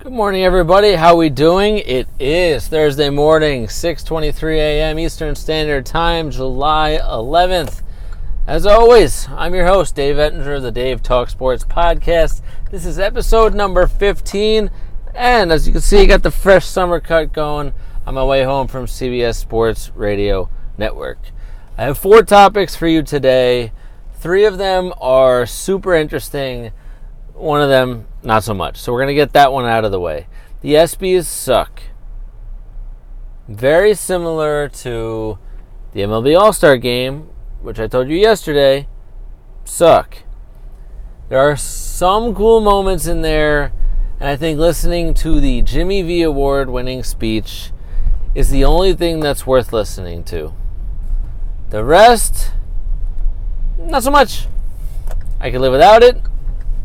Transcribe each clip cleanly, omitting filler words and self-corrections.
Good morning, everybody. How we doing? It is Thursday morning, 6:23 a.m. Eastern Standard Time, July 11th. As always, I'm your host, Dave Ettinger of the Dave Talk Sports podcast. This is episode number 15, and as you can see, I got the fresh summer cut going on my way home from CBS Sports Radio Network. I have 4 topics for you today. 3 of them are super interesting. One of them, not so much. So we're going to get that one out of the way. The ESPYs suck. Very similar to the MLB All-Star Game, which I told you yesterday, suck. There are some cool moments in there, and I think listening to the Jimmy V Award-winning speech is the only thing that's worth listening to. The rest, not so much. I can live without it.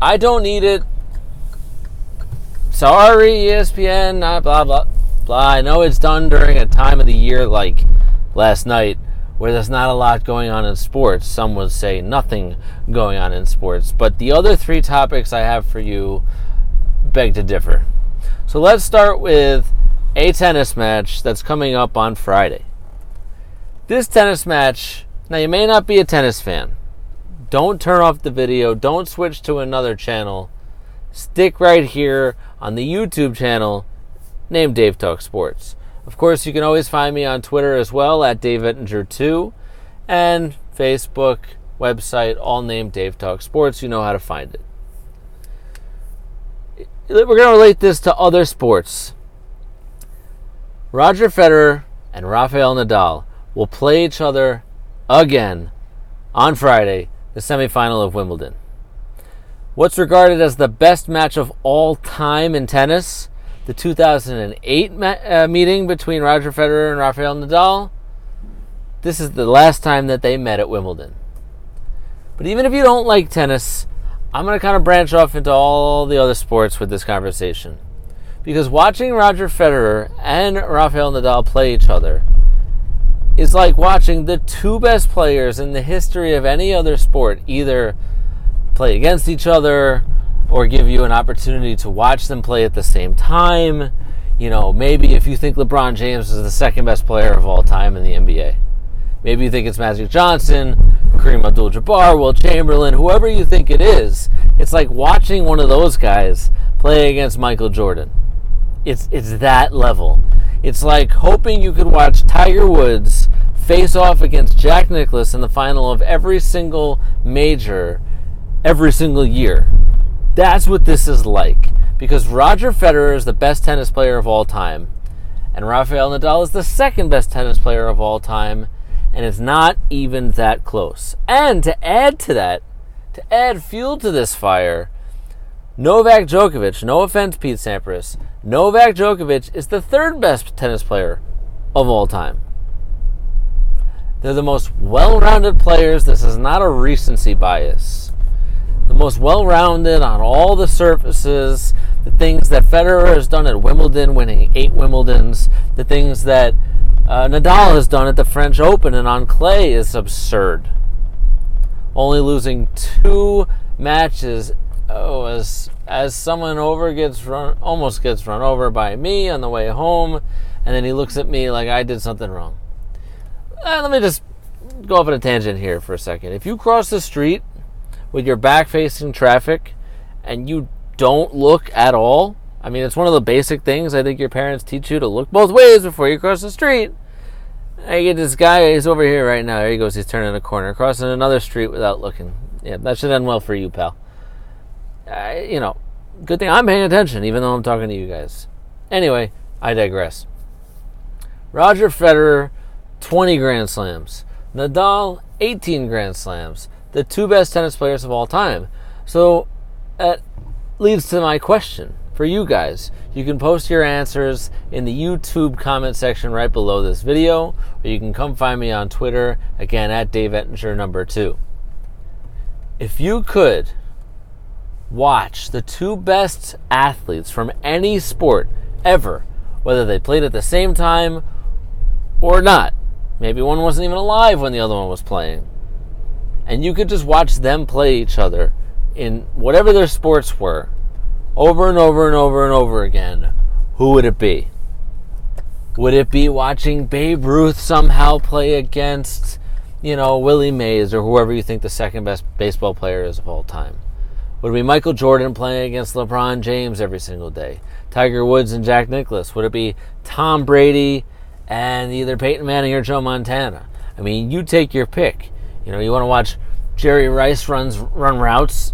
I don't need it. Sorry, ESPN, blah, blah, blah. I know it's done during a time of the year like last night where there's not a lot going on in sports. Some would say nothing going on in sports. But the other 3 topics I have for you beg to differ. So let's start with a tennis match that's coming up on Friday. This tennis match, now you may not be a tennis fan. Don't turn off the video. Don't switch to another channel. Stick right here on the YouTube channel named Dave Talk Sports. Of course, you can always find me on Twitter as well at Dave Ettinger2 and Facebook, website, all named Dave Talk Sports. You know how to find it. We're going to relate this to other sports. Roger Federer and Rafael Nadal will play each other again on Friday, the semifinal of Wimbledon. What's regarded as the best match of all time in tennis, the 2008 meeting between Roger Federer and Rafael Nadal, this is the last time that they met at Wimbledon. But even if you don't like tennis, I'm going to kind of branch off into all the other sports with this conversation. Because watching Roger Federer and Rafael Nadal play each other is like watching the 2 best players in the history of any other sport either play against each other or give you an opportunity to watch them play at the same time. You know, maybe if you think LeBron James is the 2nd best player of all time in the NBA. Maybe you think it's Magic Johnson, Kareem Abdul-Jabbar, Will Chamberlain, whoever you think it is. It's like watching one of those guys play against Michael Jordan. It's that level. It's like hoping you could watch Tiger Woods face off against Jack Nicklaus in the final of every single major, every single year. That's what this is like. Because Roger Federer is the best tennis player of all time, and Rafael Nadal is the 2nd best tennis player of all time, and it's not even that close. And to add to that, to add fuel to this fire, Novak Djokovic, no offense Pete Sampras, Novak Djokovic is the 3rd best tennis player of all time. They're the most well-rounded players. This is not a recency bias. The most well-rounded on all the surfaces, the things that Federer has done at Wimbledon, winning 8 Wimbledons, the things that Nadal has done at the French Open and on clay is absurd. Only losing 2 matches. Oh, as someone almost gets run over by me on the way home, and then he looks at me like I did something wrong. Let me just go off on a tangent here for a second. If you cross the street with your back facing traffic and you don't look at all, I mean, it's one of the basic things I think your parents teach you, to look both ways before you cross the street. I get this guy, he's over here right now. There he goes, he's turning a corner, crossing another street without looking. Yeah, that should end well for you, pal. Good thing I'm paying attention, even though I'm talking to you guys. Anyway, I digress. Roger Federer, 20 Grand Slams. Nadal, 18 Grand Slams. The 2 best tennis players of all time. So that leads to my question for you guys. You can post your answers in the YouTube comment section right below this video, or you can come find me on Twitter, again, at Dave Ettinger 2. If you could watch the 2 best athletes from any sport ever, whether they played at the same time or not, maybe one wasn't even alive when the other one was playing, and you could just watch them play each other in whatever their sports were over and over and over and over again, who would it be? Would it be watching Babe Ruth somehow play against, Willie Mays or whoever you think the second best baseball player is of all time? Would it be Michael Jordan playing against LeBron James every single day? Tiger Woods and Jack Nicklaus? Would it be Tom Brady and either Peyton Manning or Joe Montana? I mean, you take your pick. You want to watch Jerry Rice run routes,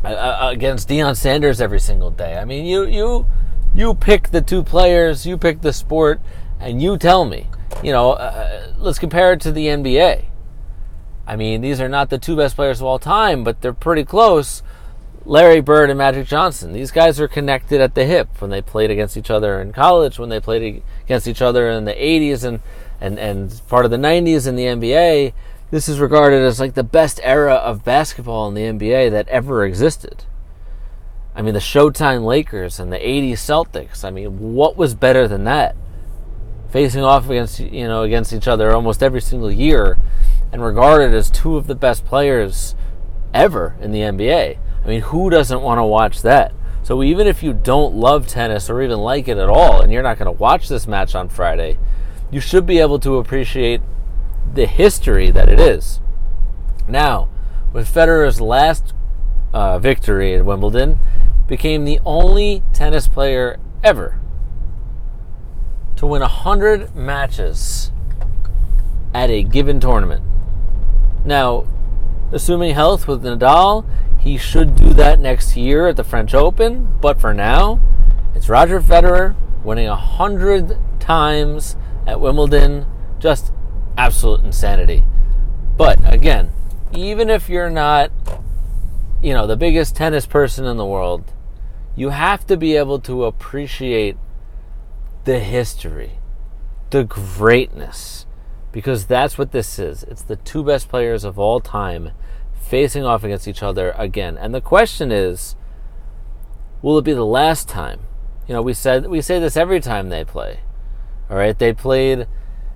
against Deion Sanders every single day. I mean, you pick the two players, you pick the sport, and you tell me. Let's compare it to the NBA. I mean, these are not the two best players of all time, but they're pretty close. Larry Bird and Magic Johnson. These guys are connected at the hip when they played against each other in college, when they played against each other in the 80s and part of the 90s in the NBA. This is regarded as like the best era of basketball in the NBA that ever existed. I mean, the Showtime Lakers and the 80s Celtics. I mean, what was better than that? Facing off against each other almost every single year and regarded as two of the best players ever in the NBA. I mean, who doesn't want to watch that? So even if you don't love tennis or even like it at all, and you're not going to watch this match on Friday, you should be able to appreciate the history that it is. Now, with Federer's last victory at Wimbledon, became the only tennis player ever to win 100 matches at a given tournament. Now, assuming health with Nadal, he should do that next year at the French Open, but for now, it's Roger Federer winning 100 times at Wimbledon. Just absolute insanity. But again, even if you're not, the biggest tennis person in the world, you have to be able to appreciate the history, the greatness, because that's what this is. It's the two best players of all time facing off against each other again. And the question is, will it be the last time? We say this every time they play. All right, they played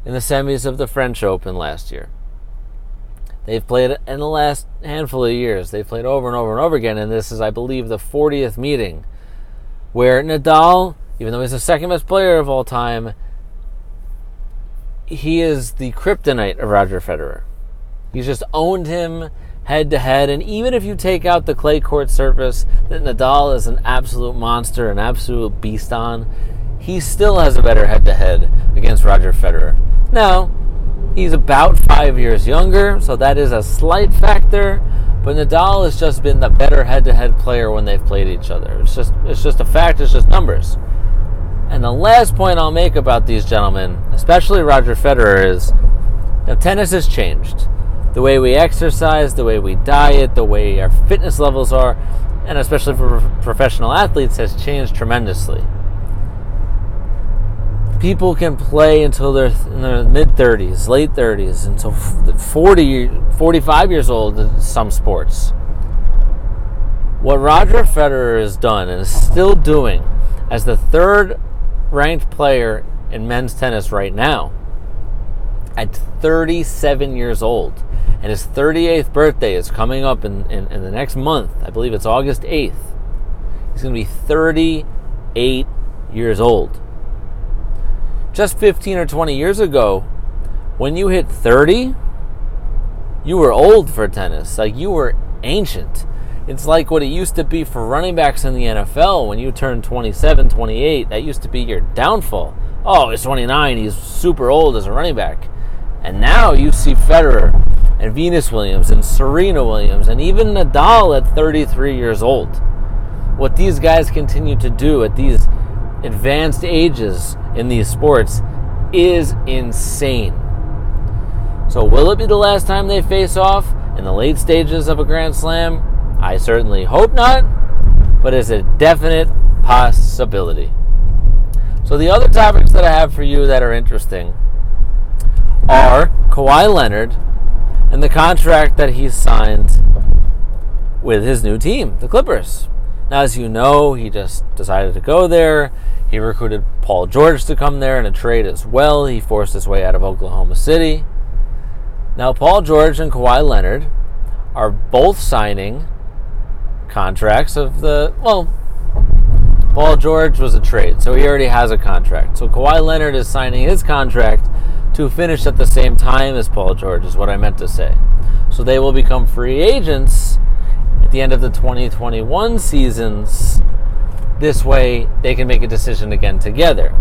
in the semis of the French Open last year. They've played in the last handful of years. They've played over and over and over again, and this is, I believe, the 40th meeting where Nadal, even though he's the second best player of all time, he is the kryptonite of Roger Federer. He's just owned him head-to-head, and even if you take out the clay court surface that Nadal is an absolute monster, an absolute beast on, he still has a better head-to-head against Roger Federer. Now, he's about 5 years younger, so that is a slight factor, but Nadal has just been the better head-to-head player when they've played each other. It's just a fact, it's just numbers. And the last point I'll make about these gentlemen, especially Roger Federer, is tennis has changed. The way we exercise, the way we diet, the way our fitness levels are, and especially for professional athletes, has changed tremendously. People can play until they're in their mid-30s, late 30s, until 40, 45 years old in some sports. What Roger Federer has done and is still doing as the third-ranked player in men's tennis right now, at 37 years old, and his 38th birthday is coming up in the next month. I believe it's August 8th. He's going to be 38 years old. Just 15 or 20 years ago, when you hit 30, you were old for tennis. Like, you were ancient. It's like what it used to be for running backs in the NFL. When you turned 27, 28, that used to be your downfall. Oh, he's 29, he's super old as a running back. And now you see Federer and Venus Williams and Serena Williams and even Nadal at 33 years old. What these guys continue to do at these advanced ages in these sports is insane. So will it be the last time they face off in the late stages of a Grand Slam? I certainly hope not, but it's a definite possibility. So the other topics that I have for you that are interesting are Kawhi Leonard and the contract that he's signed with his new team, the Clippers. Now, as you know, he just decided to go there. He recruited Paul George to come there in a trade as well. He forced his way out of Oklahoma City. Now, Paul George and Kawhi Leonard are both signing contracts of Paul George was a trade, so he already has a contract. So Kawhi Leonard is signing his contract to finish at the same time as Paul George, is what I meant to say. So they will become free agents at the end of the 2021 seasons. This way, they can make a decision again together.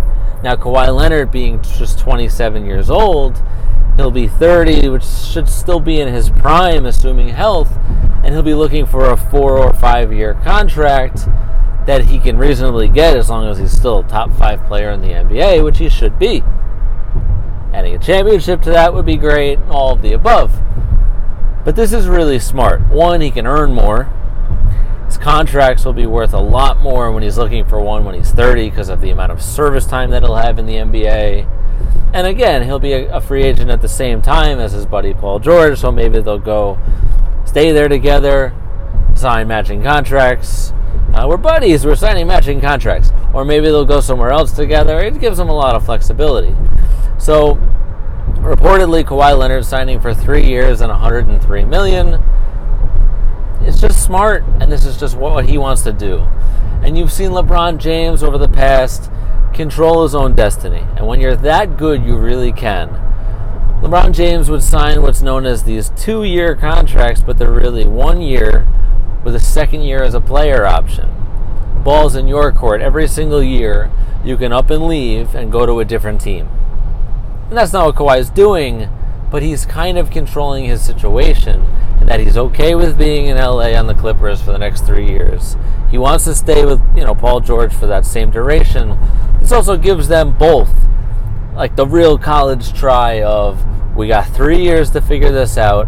Now, Kawhi Leonard being just 27 years old, he'll be 30, which should still be in his prime, assuming health, and he'll be looking for a 4 or 5 year contract that he can reasonably get as long as he's still a top 5 player in the NBA, which he should be. Adding a championship to that would be great, all of the above. But this is really smart. One, he can earn more. His contracts will be worth a lot more when he's looking for one when he's 30 because of the amount of service time that he'll have in the NBA. And again, he'll be a free agent at the same time as his buddy Paul George, so maybe they'll go stay there together, sign matching contracts. We're buddies, we're signing matching contracts. Or maybe they'll go somewhere else together. It gives them a lot of flexibility. So, reportedly, Kawhi Leonard signing for 3 years and $103 million. It's just smart, and this is just what he wants to do. And you've seen LeBron James over the past control his own destiny. And when you're that good, you really can. LeBron James would sign what's known as these 2-year contracts, but they're really 1 year with a second year as a player option. Ball's in your court. Every single year, you can up and leave and go to a different team. And that's not what Kawhi's doing, but he's kind of controlling his situation, and that he's okay with being in LA on the Clippers for the next 3 years. He wants to stay with, Paul George for that same duration. This also gives them both, like, the real college try of, we got 3 years to figure this out.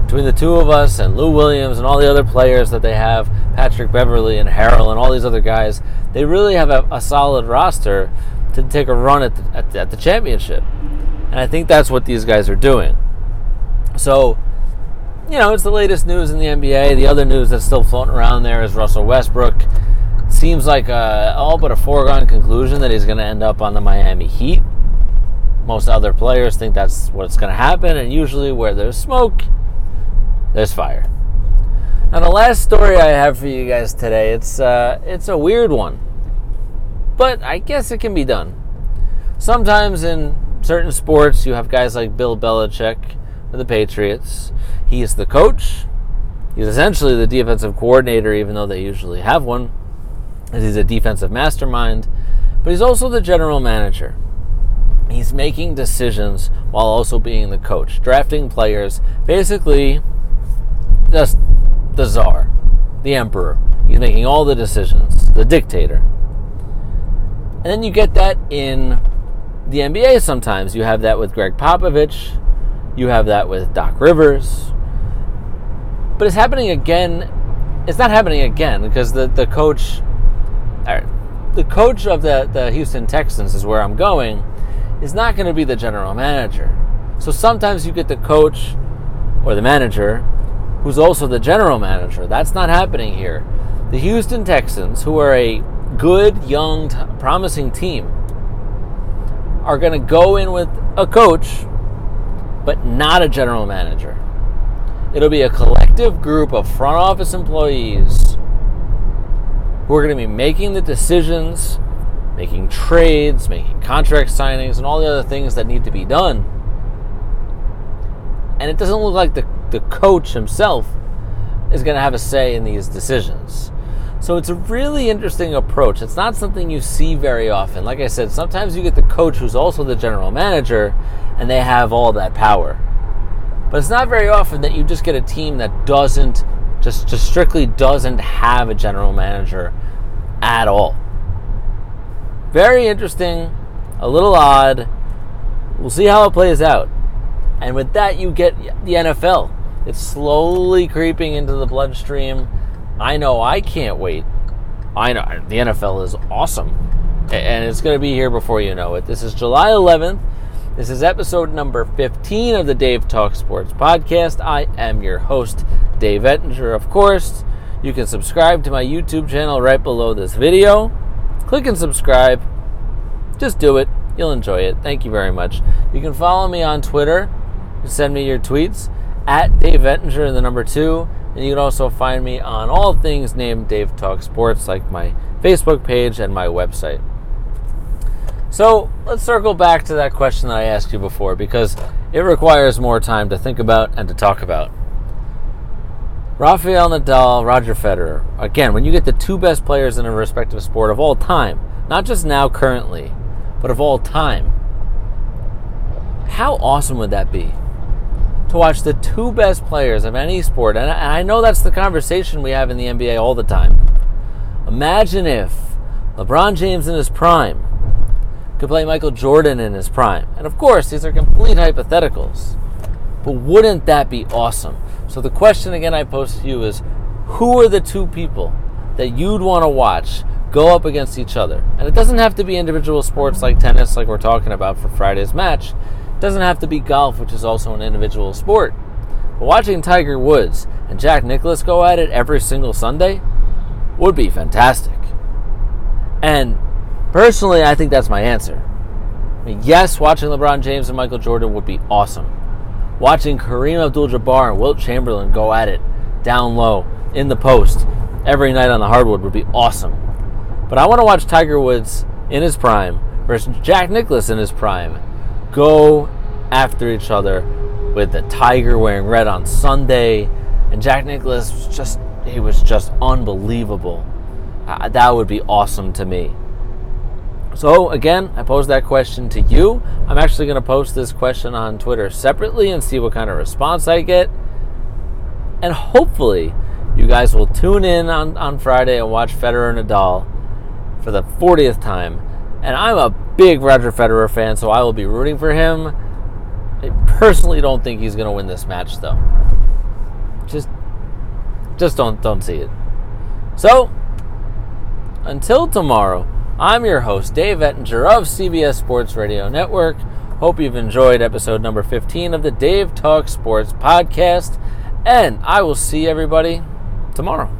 Between the two of us and Lou Williams and all the other players that they have, Patrick Beverley and Harrell and all these other guys, they really have a solid roster to take a run at the championship. And I think that's what these guys are doing. So, it's the latest news in the NBA. The other news that's still floating around there is Russell Westbrook. Seems like all but a foregone conclusion that he's going to end up on the Miami Heat. Most other players think that's what's going to happen, and usually where there's smoke, there's fire. Now, the last story I have for you guys today, it's a weird one, but I guess it can be done. Sometimes in certain sports, you have guys like Bill Belichick for the Patriots. He's the coach. He's essentially the defensive coordinator, even though they usually have one. He's a defensive mastermind, but he's also the general manager. He's making decisions while also being the coach, drafting players, basically just the czar, the emperor. He's making all the decisions, the dictator. And then you get that in the NBA sometimes. You have that with Greg Popovich. You have that with Doc Rivers. But it's happening again. It's not happening again because the coach of the Houston Texans is where I'm going, is not going to be the general manager. So sometimes you get the coach or the manager who's also the general manager. That's not happening here. The Houston Texans, who are a good, young, promising team, are going to go in with a coach, but not a general manager. It'll be a collective group of front office employees who are going to be making the decisions, making trades, making contract signings, and all the other things that need to be done. And it doesn't look like the coach himself is going to have a say in these decisions. So it's a really interesting approach. It's not something you see very often. Like I said, sometimes you get the coach who's also the general manager, and they have all that power. But it's not very often that you just get a team that doesn't, just strictly doesn't have a general manager at all. Very interesting, a little odd. We'll see how it plays out. And with that, you get the NFL. It's slowly creeping into the bloodstream. I know I can't wait. I know the NFL is awesome. And it's going to be here before you know it. This is July 11th. This is episode number 15 of the Dave Talk Sports podcast. I am your host, Dave Ettinger. Of course, you can subscribe to my YouTube channel right below this video. Click and subscribe. Just do it. You'll enjoy it. Thank you very much. You can follow me on Twitter. Send me your tweets at Dave Ettinger, the number 2. And you can also find me on all things named Dave Talk Sports, like my Facebook page and my website. So let's circle back to that question that I asked you before, because it requires more time to think about and to talk about. Rafael Nadal, Roger Federer. Again, when you get the two best players in a respective sport of all time, not just now currently, but of all time, how awesome would that be? To watch the two best players of any sport, and I know that's the conversation we have in the NBA all the time. Imagine if LeBron James in his prime could play Michael Jordan in his prime. And of course, these are complete hypotheticals. But wouldn't that be awesome? So the question again I pose to you is, who are the two people that you'd want to watch go up against each other? And it doesn't have to be individual sports like tennis, like we're talking about for Friday's match. It doesn't have to be golf, which is also an individual sport. But watching Tiger Woods and Jack Nicklaus go at it every single Sunday would be fantastic. And personally, I think that's my answer. I mean, yes, watching LeBron James and Michael Jordan would be awesome. Watching Kareem Abdul-Jabbar and Wilt Chamberlain go at it down low in the post every night on the hardwood would be awesome. But I want to watch Tiger Woods in his prime versus Jack Nicklaus in his prime go after each other, with the Tiger wearing red on Sunday, and Jack Nicklaus was just unbelievable. That would be awesome to me. So again, I posed that question to you. I'm actually going to post this question on Twitter separately and see what kind of response I get. And hopefully you guys will tune in on Friday and watch Federer and Nadal for the 40th time. And I'm a big Roger Federer fan, so I will be rooting for him. I personally don't think he's going to win this match, though. Just don't see it. So, until tomorrow, I'm your host, Dave Ettinger of CBS Sports Radio Network. Hope you've enjoyed episode number 15 of the Dave Talk Sports podcast, and I will see everybody tomorrow.